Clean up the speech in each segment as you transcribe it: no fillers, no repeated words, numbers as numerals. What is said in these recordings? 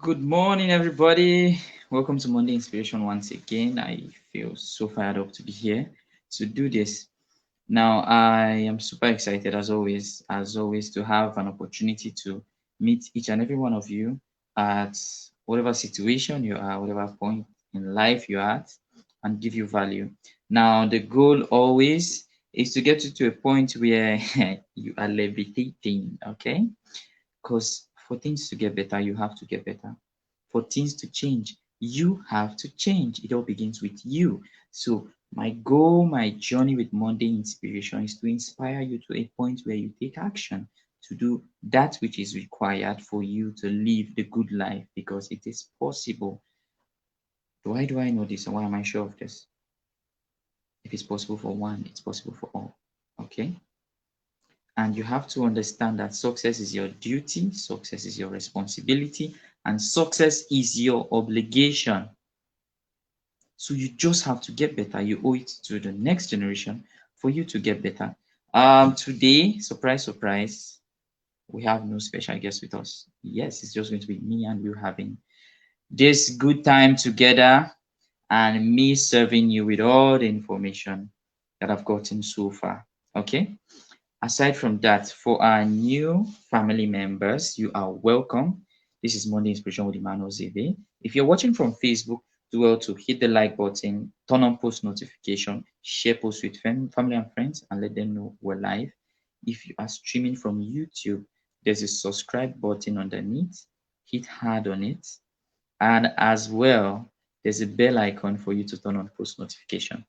Good morning, everybody. Welcome to Monday Inspiration once again. I feel so fired up to be here to do this. Now, I am super excited as always, to have an opportunity to meet each and every one of you at whatever situation you are, whatever point in life you're at, and give you value. Now, the goal always is to get you to a point where you are levitating, okay? Because for things to get better, you have to get better. For things to change, you have to change. It all begins with you. So, my goal, my journey with Monday Inspiration is to inspire you to a point where you take action to do that which is required for you to live the good life because it is possible. Why do I know this and why am I sure of this? If it's possible for one, it's possible for all. Okay? And you have to understand that success is your duty, success is your responsibility, and success is your obligation. So you just have to get better. You owe it to the next generation for you to get better. Today, surprise, surprise, we have no special guest with us. Yes, it's just going to be me and you having this good time together and me serving you with all the information that I've gotten so far. Okay? Aside from that, for our new family members, you are welcome. This is Monday Inspiration with Immanuel Zever. If you're watching from Facebook, do well to hit the like button, turn on post notification, share posts with family and friends, and let them know we're live. If you are streaming from YouTube, there's a subscribe button underneath. Hit hard on it. And as well, there's a bell icon for you to turn on post notification.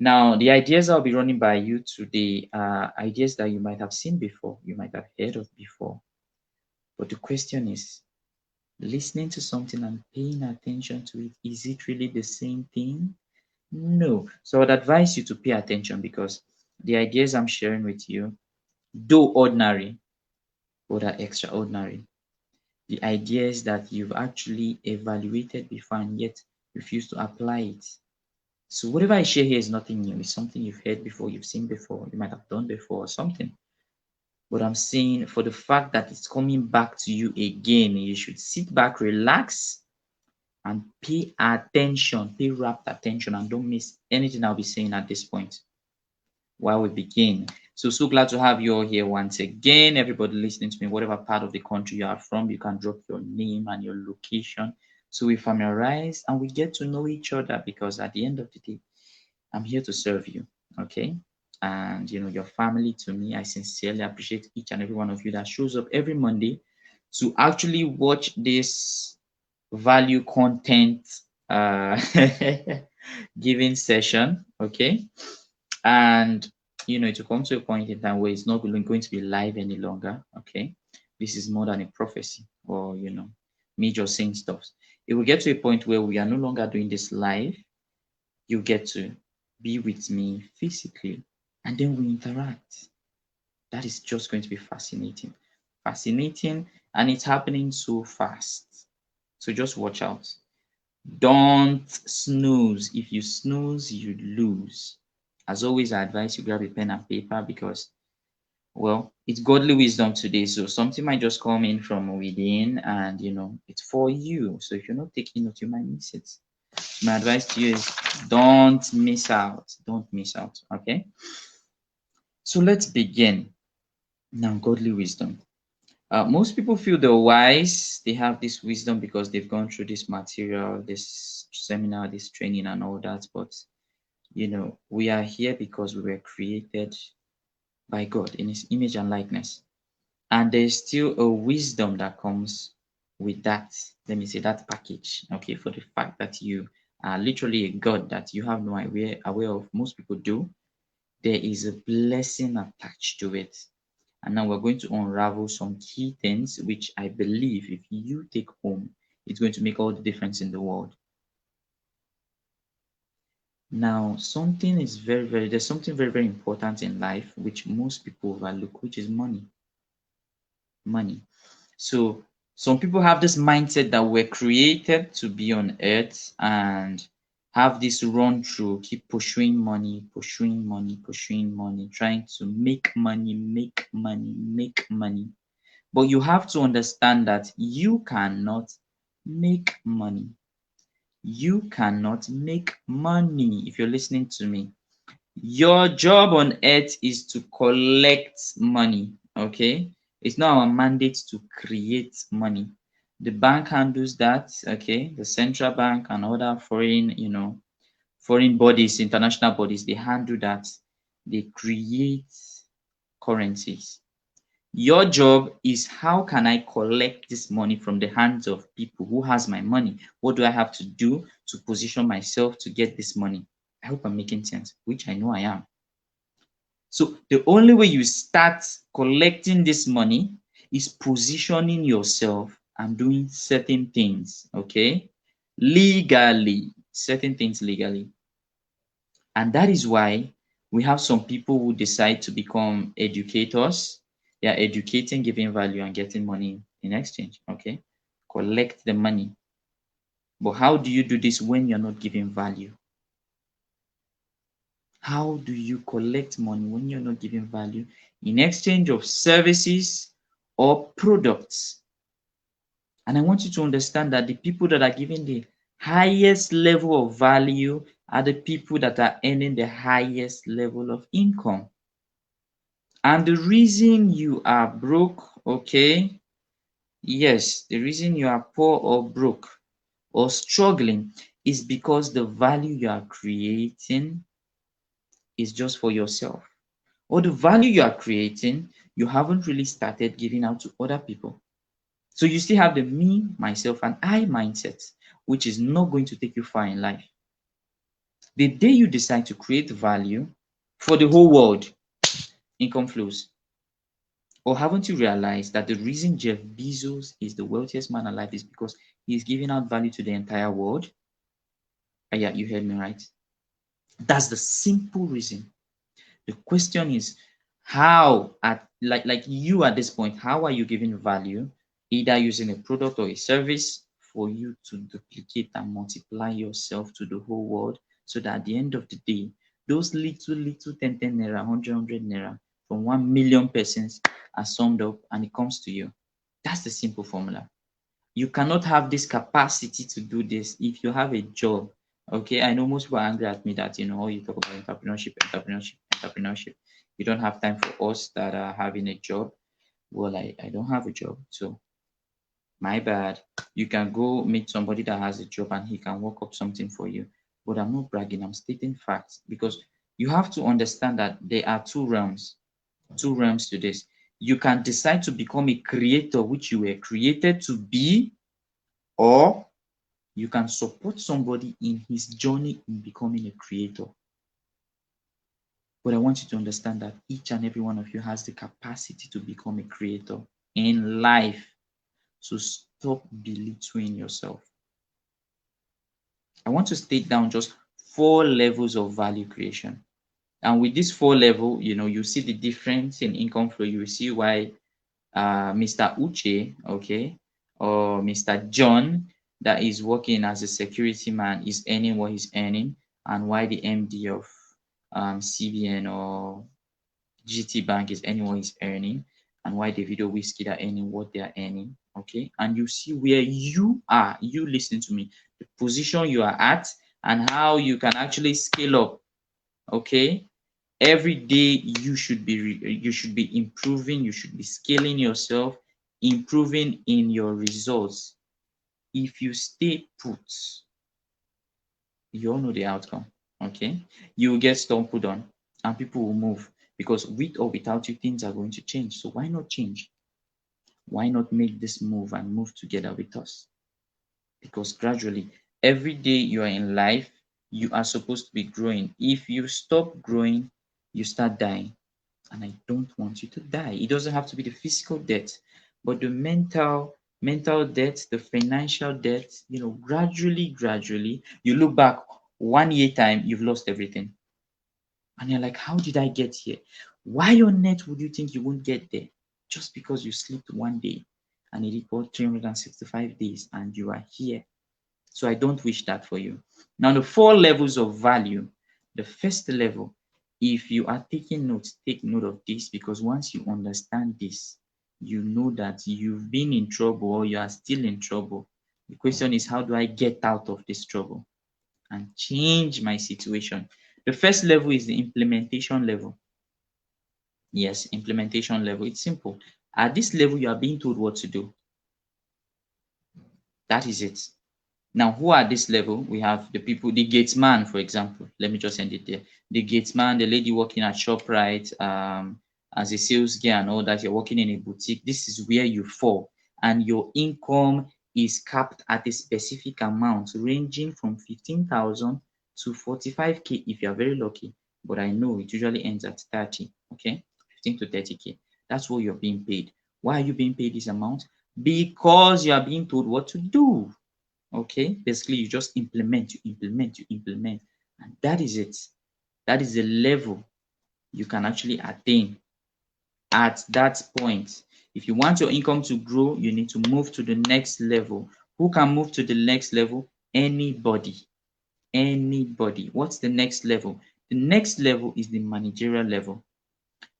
Now, the ideas I'll be running by you today are ideas that you might have seen before, you might have heard of before. But the question is, listening to something and paying attention to it, is it really the same thing? No. So I'd advise you to pay attention because the ideas I'm sharing with you, though ordinary, but are extraordinary. The ideas that you've actually evaluated before and yet refuse to apply it. So whatever I share here is nothing new. It's something you've heard before, you've seen before, you might have done before or something. But I'm saying for the fact that it's coming back to you again, you should sit back, relax, and pay attention, pay rapt attention, and don't miss anything I'll be saying at this point while we begin. So glad to have you all here once again. Everybody listening to me, whatever part of the country you are from, you can drop your name and your location. So we familiarize and we get to know each other because at the end of the day, I'm here to serve you. Okay. And your family to me, I sincerely appreciate each and every one of you that shows up every Monday to actually watch this value content giving session. Okay. And to come to a point in time where it's not going to be live any longer. Okay. This is more than a prophecy or me just saying stuff. It will get to a point where we are no longer doing this live. You get to be with me physically and then we interact. That is just going to be fascinating. Fascinating, and it's happening so fast. So just watch out. Don't snooze. If you snooze, you lose. As always, I advise you grab a pen and paper because, well, it's godly wisdom today. So something might just come in from within and, it's for you. So if you're not taking note, you might miss it. My advice to you is don't miss out. Don't miss out. Okay. So let's begin. Now, godly wisdom. Most people feel they're wise. They have this wisdom because they've gone through this material, this seminar, this training, and all that. But, we are here because we were created by God in His image and likeness. And there's still a wisdom that comes with that. Let me say that package. Okay, for the fact that you are literally a God that you have no idea aware of. Most people do. There is a blessing attached to it. And now we're going to unravel some key things which I believe if you take home, it's going to make all the difference in the world. Now, there's something very, very important in life which most people overlook, which is money. Money. So some people have this mindset that we're created to be on earth and have this run through, keep pursuing money, trying to make money. But you have to understand that you cannot make money. You cannot make money. If you're listening to me, your job on earth is to collect money. Okay, it's not our mandate to create money. The bank handles that. Okay, the central bank and other foreign, foreign bodies, international bodies, they handle that. They create currencies. Your job is, how can I collect this money from the hands of people who has my money? What do I have to do to position myself to get this money? I hope I'm making sense, which I know I am. So the only way you start collecting this money is positioning yourself and doing certain things, okay? Legally, certain things legally. And that is why we have some people who decide to become educators. They are educating, giving value, and getting money in exchange. Okay. Collect the money. But how do you do this when you're not giving value? How do you collect money when you're not giving value in exchange of services or products? And I want you to understand that the people that are giving the highest level of value are the people that are earning the highest level of income. And the reason you are broke, okay? Yes, the reason you are poor or broke or struggling is because the value you are creating is just for yourself. Or the value you are creating, you haven't really started giving out to other people. So you still have the me, myself, and I mindset, which is not going to take you far in life. The day you decide to create value for the whole world, income flows. Or haven't you realized that the reason Jeff Bezos is the wealthiest man alive is because he's giving out value to the entire world? Yeah, you heard me right. That's the simple reason. The question is, how at like you at this point, how are you giving value, either using a product or a service for you to duplicate and multiply yourself to the whole world, so that at the end of the day, those little 10 naira, 100 naira from 1 million persons are summed up and it comes to you. That's the simple formula. You cannot have this capacity to do this if you have a job. Okay, I know most people are angry at me that, all you talk about entrepreneurship. You don't have time for us that are having a job. Well, I don't have a job, so my bad. You can go meet somebody that has a job and he can work up something for you. But I'm not bragging, I'm stating facts, because you have to understand that there are two realms to this. You can decide to become a creator, which you were created to be, or you can support somebody in his journey in becoming a creator. But I want you to understand that each and every one of you has the capacity to become a creator in life. So stop belittling yourself. I want to state down just 4 levels of value creation. And with this 4 level, you see the difference in income flow. You will see why Mr. Uche, okay, or Mr. John, that is working as a security man, is earning what he's earning, and why the MD of CBN or GT Bank is earning what he's earning, and why the video whiskey are earning what they are earning. Okay, and you see where you are. You listen to me, the position you are at, and how you can actually scale up. Okay, every day you should be improving, you should be scaling yourself, improving in your results. If you stay put, you all know the outcome. Okay, you will get stumbled on and people will move, because with or without you, things are going to change. So why not change? Why not make this move and move together with us? Because gradually, every day you are in life, you are supposed to be growing. If you stop growing, you start dying. And I don't want you to die. It doesn't have to be the physical death, but the mental death, the financial death, gradually, you look back 1 year time, you've lost everything. And you're like, how did I get here? Why on earth would you think you won't get there? Just because you slept one day and it equals 365 days and you are here. So I don't wish that for you. Now, the 4 levels of value. The first level, if you are taking notes, take note of this, because once you understand this, you know that you've been in trouble or you are still in trouble. The question is, how do I get out of this trouble and change my situation? The first level is the implementation level. Yes, implementation level. It's simple. At this level, you are being told what to do. That is it. Now, who are this level? We have the people, the gatesman, for example. Let me just end it there. The gatesman, the lady working at ShopRite, as a sales girl and all that, you're working in a boutique. This is where you fall, and your income is capped at a specific amount, ranging from 15,000 to 45K if you are very lucky. But I know it usually ends at 30, okay? 15 to 30K. That's what you're being paid. Why are you being paid this amount? Because you are being told what to do. Okay, basically you just implement, and that is it. That is the level you can actually attain at that point. If you want your income to grow, you need to move to the next level. Who can move to the next level? Anybody. Anybody. What's the next level? The next level is the managerial level.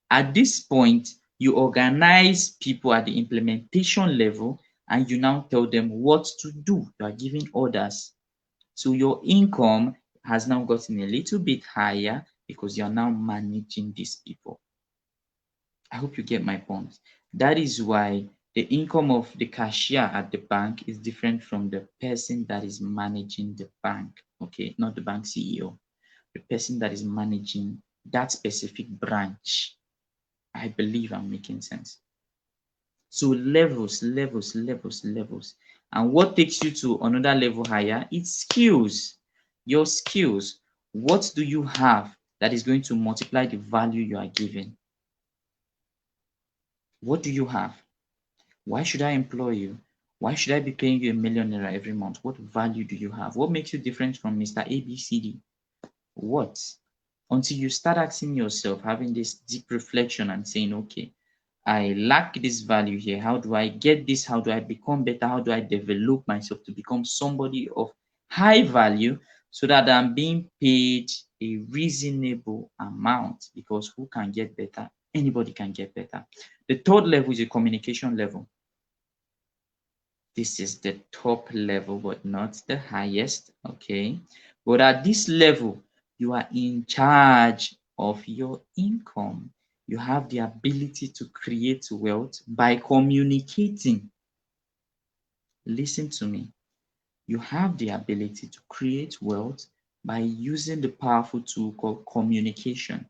At this point, you organize people at the implementation level and you now tell them what to do. You are giving orders. So your income has now gotten a little bit higher because you're now managing these people. I hope you get my point. That is why the income of the cashier at the bank is different from the person that is managing the bank. Okay, not the bank CEO, the person that is managing that specific branch. I believe I'm making sense. So levels, levels, levels, levels. And what takes you to another level higher? It's skills. Your skills. What do you have that is going to multiply the value you are giving? What do you have? Why should I employ you? Why should I be paying you $1,000,000 every month? What value do you have? What makes you different from Mr. ABCD? What? Until you start asking yourself, having this deep reflection and saying, okay, I lack this value here. How do I get this? How do I become better? How do I develop myself to become somebody of high value so that I'm being paid a reasonable amount? Because who can get better? Anybody can get better. The third level is a communication level. This is the top level, but not the highest. Okay. But at this level, you are in charge of your income. You have the ability to create wealth by communicating. Listen to me. You have the ability to create wealth by using the powerful tool called communication.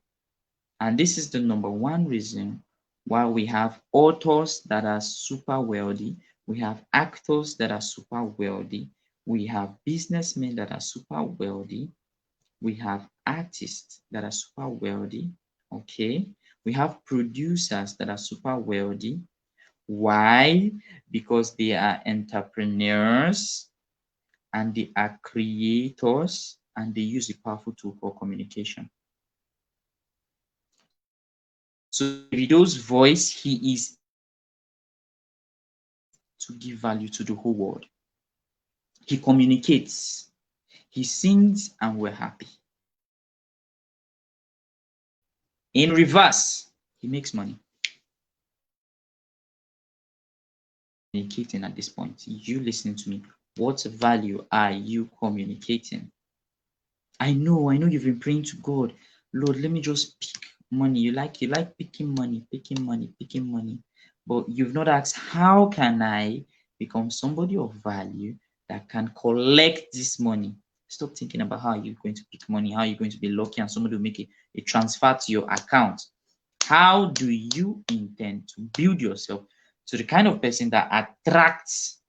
And this is the number one reason why we have authors that are super wealthy, we have actors that are super wealthy, we have businessmen that are super wealthy, we have artists that are super wealthy, okay? We have producers that are super wealthy. Why? Because they are entrepreneurs and they are creators and they use a powerful tool for communication. So Davido's voice, he is to give value to the whole world. He communicates, he sings, and we're happy. In reverse, he makes money. Communicating at this point, you listening to me, what value are you communicating? I know you've been praying to God, Lord, let me just pick money. You like picking money, but you've not asked, how can I become somebody of value that can collect this money? Stop thinking about how you're going to pick money, how you're going to be lucky and somebody will make a transfer to your account. How do you intend to build yourself to the kind of person that attracts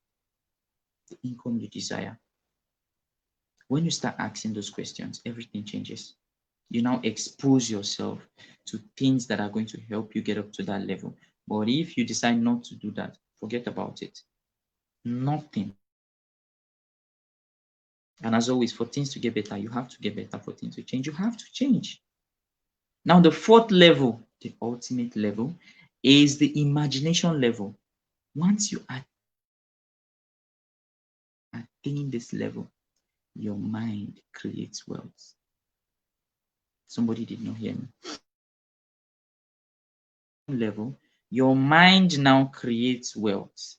the income you desire? When you start asking those questions, everything changes. You now expose yourself to things that are going to help you get up to that level. But if you decide not to do that, forget about it. Nothing. And as always, for things to get better, you have to get better. For things to change, you have to change. Now, the fourth level, the ultimate level, is the imagination level. Once you attain this level, your mind creates wealth. Somebody did not hear me. Level, your mind now creates wealth.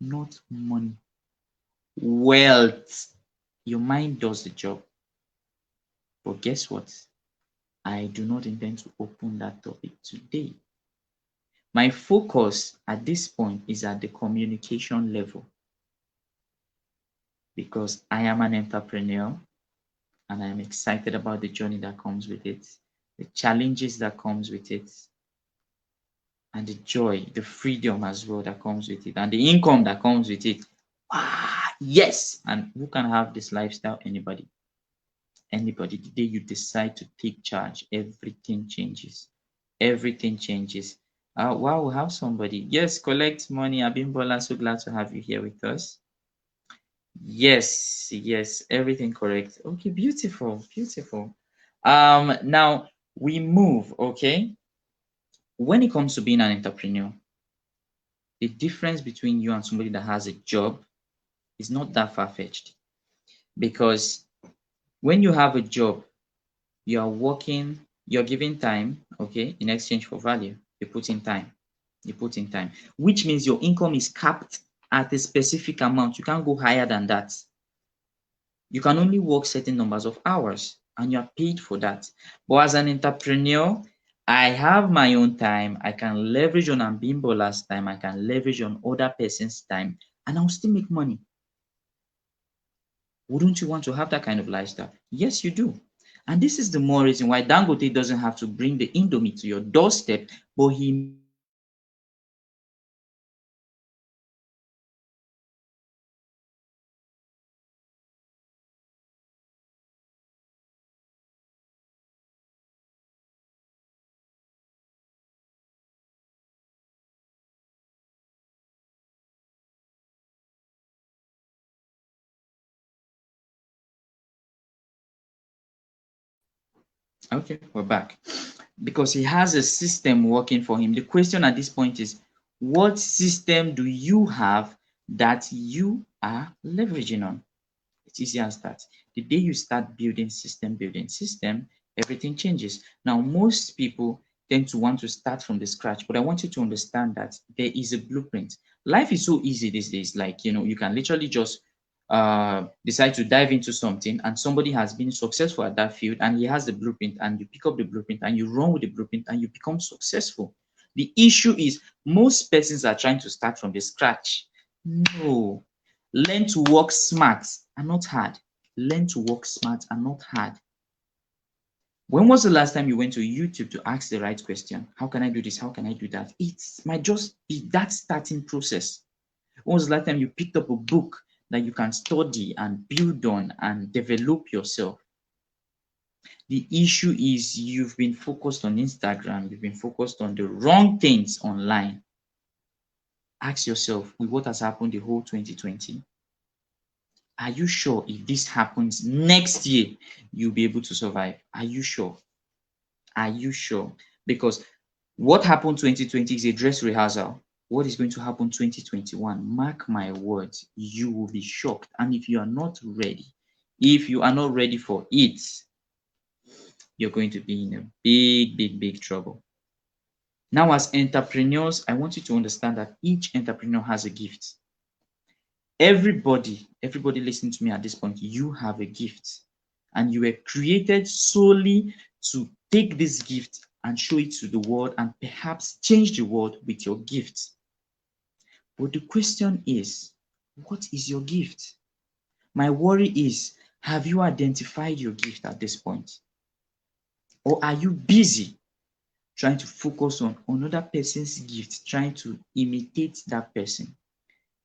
not money. Wealth. Your mind does the job. But guess what? I do not intend to open that topic today. My focus at this point is at the communication level because I am an entrepreneur and I am excited about the journey that comes with it, the challenges that comes with it, and the joy, the freedom as well that comes with it, and the income that comes with it. Ah, yes. And who can have this lifestyle? Anybody. Anybody. The day you decide to take charge, everything changes. Everything changes. Wow, we have somebody. Yes, collect money. Abimbola, so glad to have you here with us. Yes, yes, everything correct. Okay, beautiful, beautiful. Now we move, okay? When it comes to being an entrepreneur, the difference between you and somebody that has a job is not that far-fetched because when you have a job, you are working, you're giving time, okay, in exchange for value. You put in time. You put in time, which means your income is capped at a specific amount. You can't go higher than that. You can only work certain numbers of hours and you are paid for that. But as an entrepreneur, I have my own time. I can leverage on Ambimbola's time. I can leverage on other person's time and I'll still make money. Wouldn't you want to have that kind of lifestyle? Yes, you do. And this is the more reason why Dangote doesn't have to bring the Indomie to your doorstep, but he okay, we're back. Because he has a system working for him. The question at this point is, what system do you have that you are leveraging on? It's easy as that. The day you start building system, everything changes. Now, most people tend to want to start from the scratch, but I want you to understand that there is a blueprint. Life is so easy these days. Like, you can literally just decide to dive into something and somebody has been successful at that field and he has the blueprint and you pick up the blueprint and you run with the blueprint and you become successful. The issue is most persons are trying to start from the scratch. No, learn to work smart and not hard. Learn to work smart and not hard. When was the last time you went to YouTube to ask the right question? How can I do this? How can I do that? It might just be that starting process. When was the last time you picked up a book that you can study and build on and develop yourself? The issue is you've been focused on Instagram, you've been focused on the wrong things online. Ask yourself, with what has happened the whole 2020, are you sure if this happens next year, you'll be able to survive? Are you sure? Are you sure? Because what happened 2020 is a dress rehearsal. What is going to happen 2021? Mark my words, you will be shocked. And if you are not ready, if you are not ready for it, you're going to be in a big, big, big trouble. Now, as entrepreneurs, I want you to understand that each entrepreneur has a gift. Everybody listening to me at this point, you have a gift. And you were created solely to take this gift and show it to the world and perhaps change the world with your gift. But the question is, what is your gift? My worry is, have you identified your gift at this point? Or are you busy trying to focus on another person's gift, trying to imitate that person?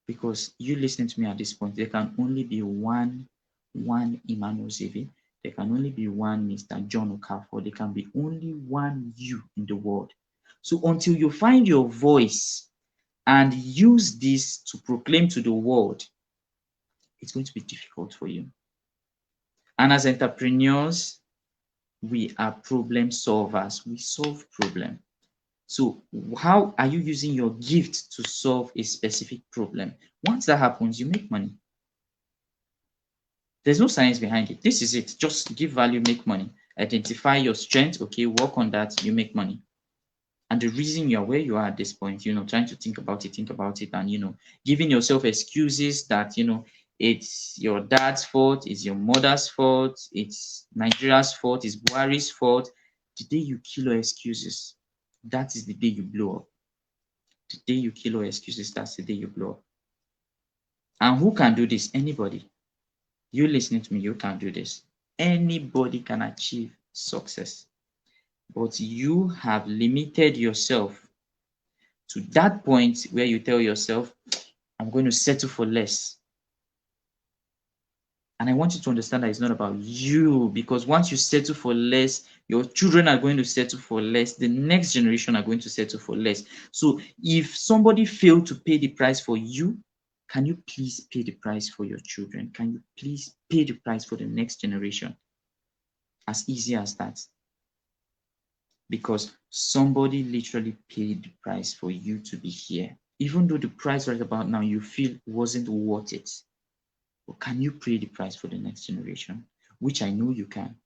Because you listening to me at this point, there can only be one Immanuel Zever. There can only be one Mr. John Okafor. There can be only one you in the world. So until you find your voice and use this to proclaim to the world, it's going to be difficult for you. And as entrepreneurs, we are problem solvers. We solve problems. So how are you using your gift to solve a specific problem? Once that happens, you make money. There's no science behind it. This is it. Just give value, make money. Identify your strength. Okay, work on that. You make money. And the reason you're where you are at this point, trying to think about it, and, giving yourself excuses that, it's your dad's fault, it's your mother's fault, it's Nigeria's fault, it's Buhari's fault. The day you kill your excuses, that is the day you blow up. The day you kill your excuses, that's the day you blow up. And who can do this? Anybody. You listening to me, you can do this. Anybody can achieve success. But you have limited yourself to that point where you tell yourself, I'm going to settle for less. And I want you to understand that it's not about you, because once you settle for less, your children are going to settle for less. The next generation are going to settle for less. So if somebody failed to pay the price for you, can you please pay the price for your children? Can you please pay the price for the next generation? As easy as that. Because somebody literally paid the price for you to be here. Even though the price right about now you feel wasn't worth it. But can you pay the price for the next generation? Which I know you can.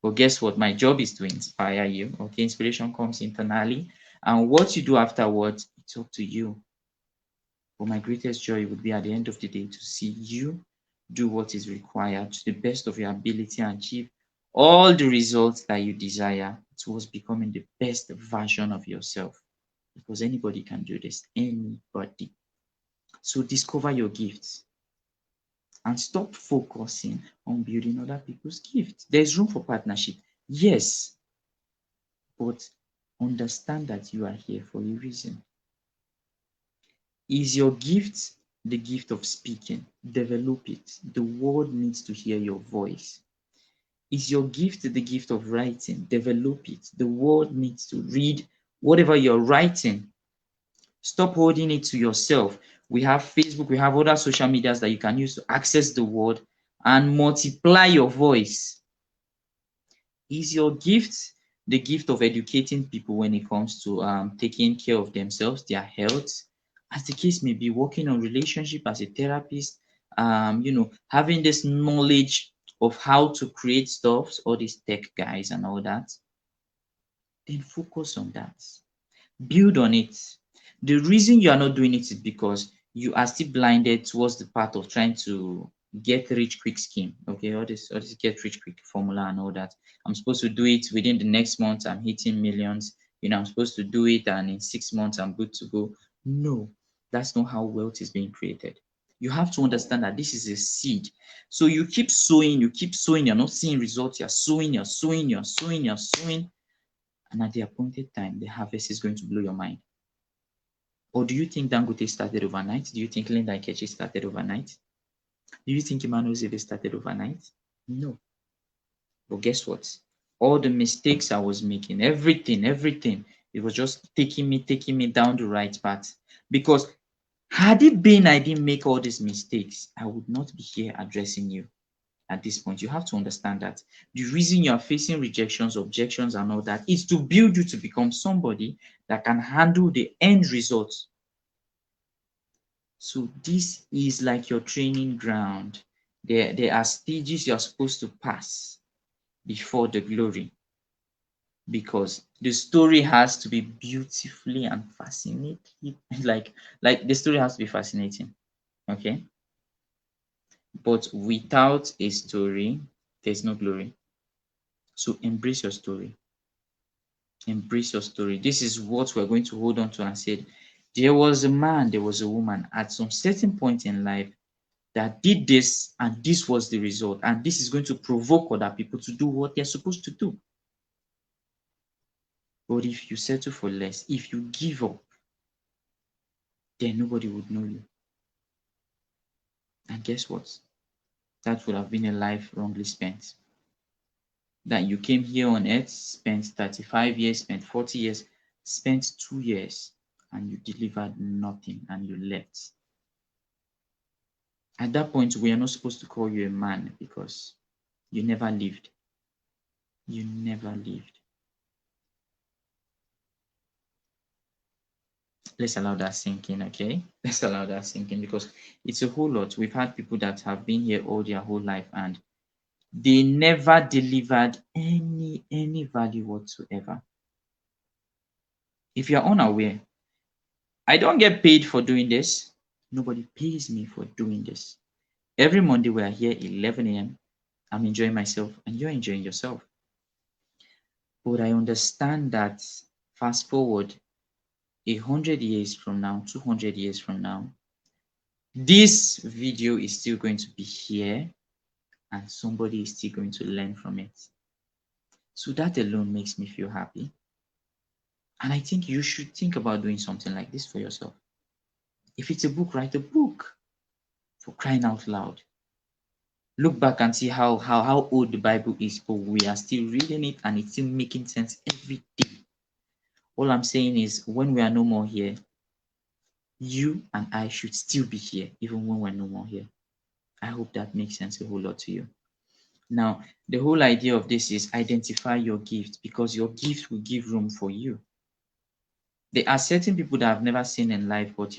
But guess what? My job is to inspire you. Okay, inspiration comes internally. And what you do afterwards, it's up to you. But my greatest joy would be at the end of the day to see you do what is required to the best of your ability and achieve all the results that you desire towards becoming the best version of yourself. Because anybody can do this. Anybody. So discover your gifts and stop focusing on building other people's gifts. There's room for partnership. Yes. But understand that you are here for a reason. Is your gift the gift of speaking? Develop it. The world needs to hear your voice. Is your gift the gift of writing? Develop it. The world needs to read whatever you're writing. Stop holding it to yourself. We have Facebook, we have other social medias that you can use to access the world and multiply your voice. Is your gift the gift of educating people when it comes to taking care of themselves, their health? As the case may be, working on relationship as a therapist, having this knowledge of how to create stuff, all these tech guys and all that, then focus on that. Build on it. The reason you are not doing it is because you are still blinded towards the path of trying to get rich quick scheme. Okay, all this get rich quick formula and all that. I'm supposed to do it within the next month, I'm hitting millions. I'm supposed to do it and in 6 months I'm good to go. No, that's not how wealth is being created. You have to understand that this is a seed. So you keep sowing, you're not seeing results, you're sowing, and at the appointed time, the harvest is going to blow your mind. Or do you think Dangote started overnight? Do you think Linda Ikechi started overnight? Do you think Immanuel Zever started overnight? No. But guess what? All the mistakes I was making, everything, it was just taking me down the right path. Because had it been I didn't make all these mistakes, I would not be here addressing you at this point. You have to understand that the reason you are facing rejections, objections, and all that is to build you to become somebody that can handle the end results. So this is like your training ground. There are stages you are supposed to pass before the glory, because the story has to be beautifully and fascinating. like the story has to be fascinating. Okay, but without a story, there's no glory. So embrace your story. Embrace your story. This is what we're going to hold on to and say, there was a man, there was a woman at some certain point in life that did this, and this was the result. And this is going to provoke other people to do what they're supposed to do. But if you settle for less, if you give up, then nobody would know you. And guess what? That would have been a life wrongly spent. That you came here on earth, spent 35 years, spent 40 years, spent 2 years, and you delivered nothing and you left. At that point, we are not supposed to call you a man because you never lived. You never lived. Let's allow that sink in, okay? Let's allow that sink in, because it's a whole lot. We've had people that have been here all their whole life and they never delivered any value whatsoever. If you're unaware, I don't get paid for doing this. Nobody pays me for doing this. Every Monday we are here 11 a.m. I'm enjoying myself and you're enjoying yourself. But I understand that fast forward 100 years from now, 200 years from now, this video is still going to be here and somebody is still going to learn from it. So that alone makes me feel happy. And I think you should think about doing something like this for yourself. If it's a book, write a book, for crying out loud. Look back and see how old the Bible is, but we are still reading it and it's still making sense every day. All I'm saying is when we are no more here, you and I should still be here, even when we're no more here. I hope that makes sense a whole lot to you. Now, the whole idea of this is identify your gift, because your gift will give room for you. There are certain people that I've never seen in life, but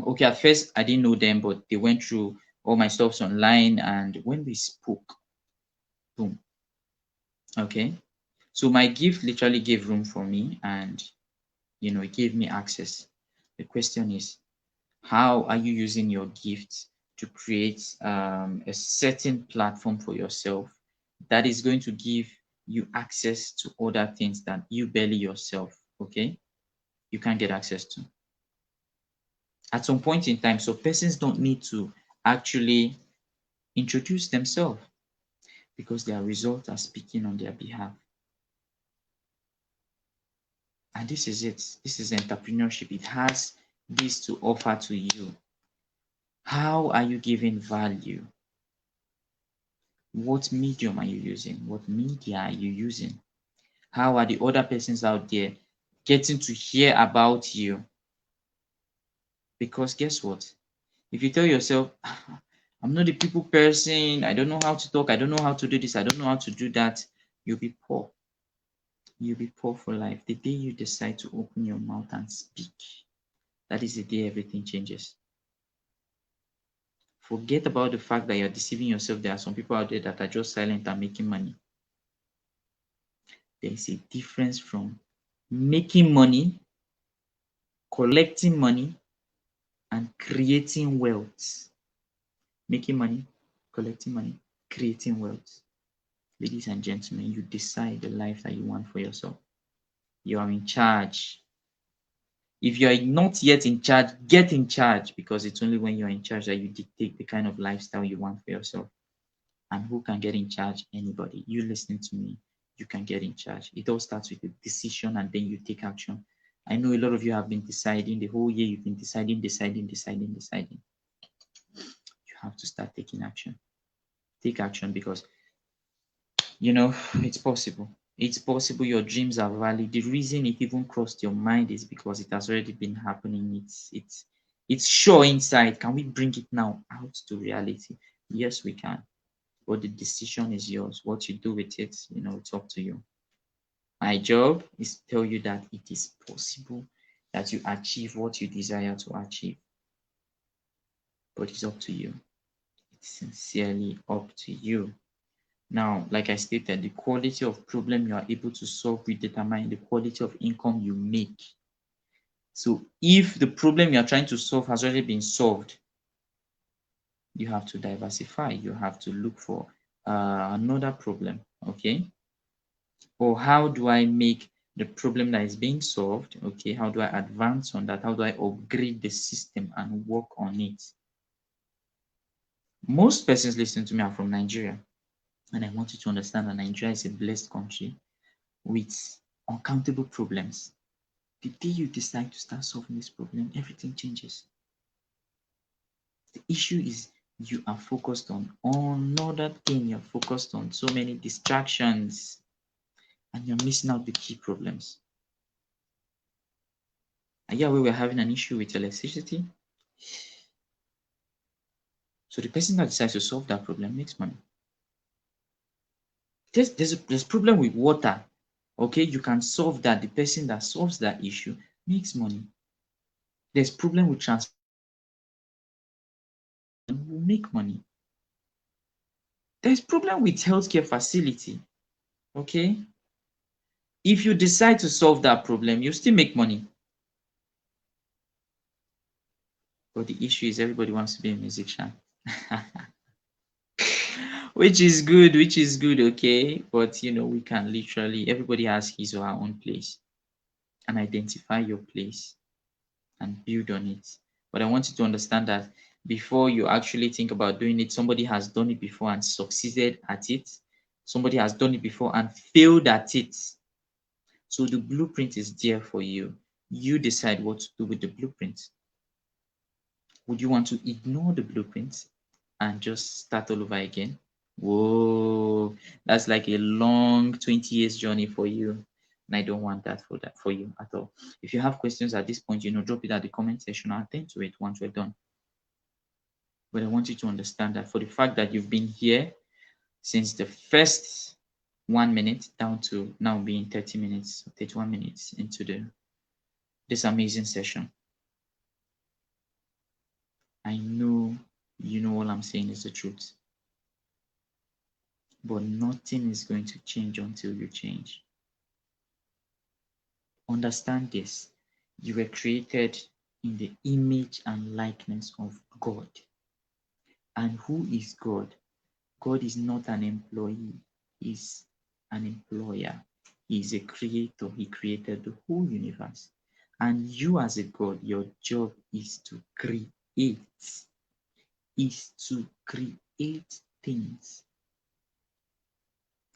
okay, at first I didn't know them, but they went through all my stuffs online, and when we spoke, boom. Okay. So my gift literally gave room for me, and it gave me access. The question is, how are you using your gift to create a certain platform for yourself that is going to give you access to other things that you barely yourself, okay, you can't get access to at some point in time. So persons don't need to actually introduce themselves because their results are speaking on their behalf. And this is it. This is entrepreneurship. It has this to offer to you. How are you giving value? What medium are you using? What media are you using? How are the other persons out there getting to hear about you? Because guess what? If you tell yourself, I'm not a people person, I don't know how to talk, I don't know how to do this, I don't know how to do that, you'll be poor. You'll be poor for life. The day you decide to open your mouth and speak, that is the day everything changes. Forget about the fact that you're deceiving yourself. There are some people out there that are just silent and making money. There is a difference from making money, collecting money, and creating wealth. Making money, collecting money, creating wealth. Ladies and gentlemen, you decide the life that you want for yourself. You are in charge. If you are not yet in charge, get in charge, because it's only when you are in charge that you dictate the kind of lifestyle you want for yourself. And who can get in charge? Anybody. You listening to me, you can get in charge. It all starts with a decision and then you take action. I know a lot of you have been deciding the whole year, you've been deciding. You have to start taking action. Take action because it's possible. It's possible your dreams are valid. The reason it even crossed your mind is because it has already been happening. It's sure inside. Can we bring it now out to reality? Yes, we can. But the decision is yours. What you do with it, it's up to you. My job is to tell you that it is possible that you achieve what you desire to achieve. But it's up to you. It's sincerely up to you. Now, like I stated, the quality of problem you are able to solve will determine the quality of income you make. So if the problem you are trying to solve has already been solved, you have to diversify. You have to look for another problem, okay? Or how do I make the problem that is being solved, okay? How do I advance on that? How do I upgrade the system and work on it? Most persons listening to me are from Nigeria. And I want you to understand that Nigeria is a blessed country with uncountable problems. The day you decide to start solving this problem, everything changes. The issue is you are focused on another thing. You're focused on so many distractions and you're missing out the key problems. And yeah, we were having an issue with electricity. So the person that decides to solve that problem makes money. There's problem with water. Okay, you can solve that. The person that solves that issue makes money. There's problem with transport, will make money. There's problem with healthcare facility. Okay, If you decide to solve that problem, you still make money. But the issue is everybody wants to be a musician. Which is good, okay? But we can literally, everybody has his or her own place, and identify your place and build on it. But I want you to understand that before you actually think about doing it, somebody has done it before and succeeded at it. Somebody has done it before and failed at it. So the blueprint is there for you. You decide what to do with the blueprint. Would you want to ignore the blueprint and just start all over again? Whoa, that's like a long 20 years journey for you. And I don't want that for you at all. If you have questions at this point, drop it at the comment section. I'll attend to it once we're done. But I want you to understand that for the fact that you've been here since the first 1 minute down to now being 30 minutes, 31 minutes into this amazing session, I know all I'm saying is the truth. But nothing is going to change until you change. Understand this. You were created in the image and likeness of God. And who is God? God is not an employee, He's an employer. He is a creator. He created the whole universe. And you as a God, your job is to create. Is to create things.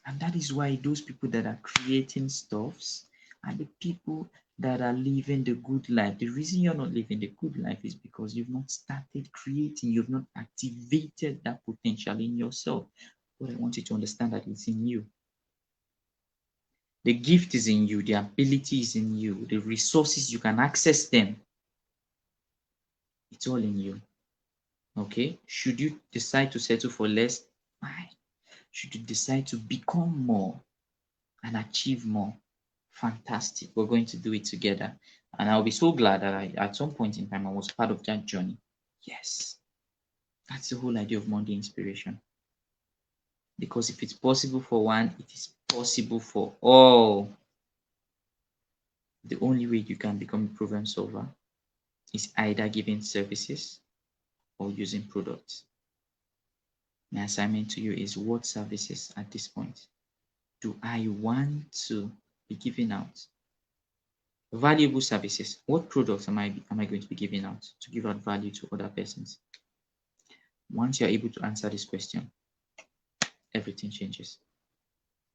And that is why those people that are creating stuffs are the people that are living the good life. The reason you're not living the good life is because you've not started creating, you've not activated that potential in yourself. But I want you to understand that it's in you. The gift is in you, the ability is in you, the resources, you can access them. It's all in you. Okay? Should you decide to settle for less, fine. Should you decide to become more and achieve more, fantastic. We're going to do it together. And I'll be so glad that at some point in time, I was part of that journey. Yes. That's the whole idea of Monday Inspiration. Because if it's possible for one, it is possible for all. The only way you can become a problem solver is either giving services or using products. My assignment to you is, what services at this point do I want to be giving out? Valuable services. What products am I going to be giving out to give out value to other persons? Once you're able to answer this question, everything changes.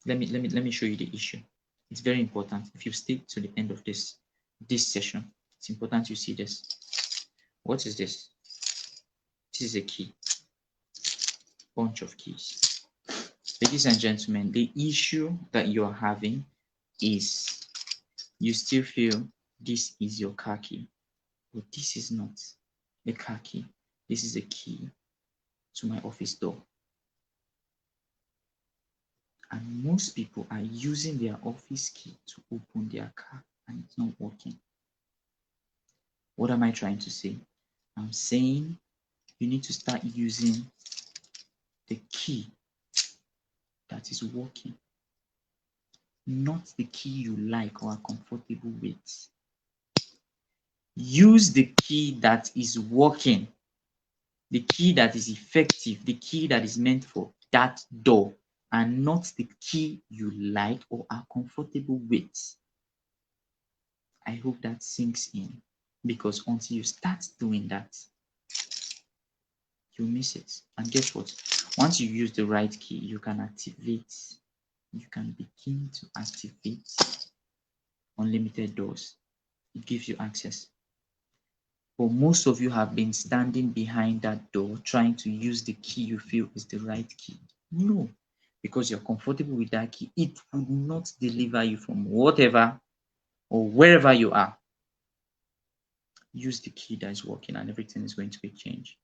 Let me show you the issue. It's very important. If you stay to the end of this session, it's important you see this. What is this? This is a key. Bunch of keys. Ladies and gentlemen, the issue that you're having is you still feel this is your car key, but this is not a car key. This is a key to my office door. And most people are using their office key to open their car, and it's not working. What am I trying to say? I'm saying you need to start using the key that is working, not the key you like or are comfortable with. Use the key that is working, the key that is effective, the key that is meant for that door, and not the key you like or are comfortable with. I hope that sinks in, because until you start doing that, you miss it. And guess what? Once you use the right key, you can begin to activate unlimited doors. It gives you access. But most of you have been standing behind that door trying to use the key you feel is the right key. No, because you're comfortable with that key, it would not deliver you from whatever or wherever you are. Use the key that is working and everything is going to be changed.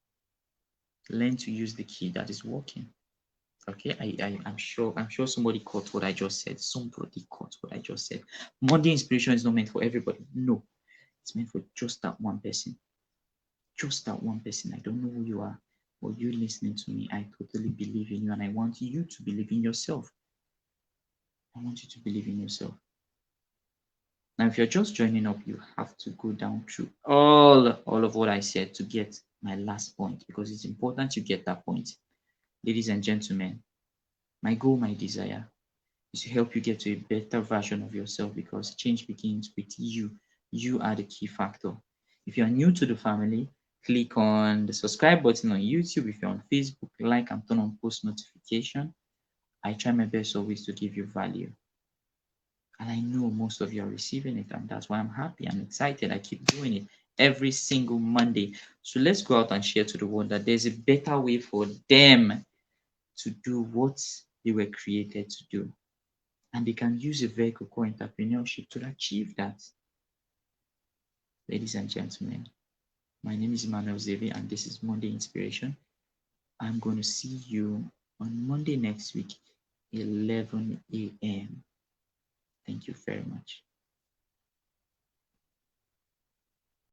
Learn to use the key that is working. Okay, I'm sure somebody caught what I just said. Somebody caught what I just said. Monday Inspiration is not meant for everybody. No, it's meant for just that one person. Just that one person. I don't know who you are, but you listening to me, I totally believe in you, and I want you to believe in yourself. I want you to believe in yourself. Now, if you're just joining up, you have to go down through all of what I said to get my last point, because it's important you get that point. Ladies and gentlemen, my goal, my desire is to help you get to a better version of yourself, because change begins with you. You are the key factor. If you're new to the family, click on the subscribe button on YouTube. If you're on Facebook, like and turn on post notification. I try my best always to give you value. And I know most of you are receiving it, and that's why I'm happy. I'm excited. I keep doing it every single Monday. So let's go out and share to the world that there's a better way for them to do what they were created to do. And they can use a vehicle called entrepreneurship to achieve that. Ladies and gentlemen, my name is Immanuel Zever, and this is Monday Inspiration. I'm going to see you on Monday next week, 11 a.m. Thank you very much.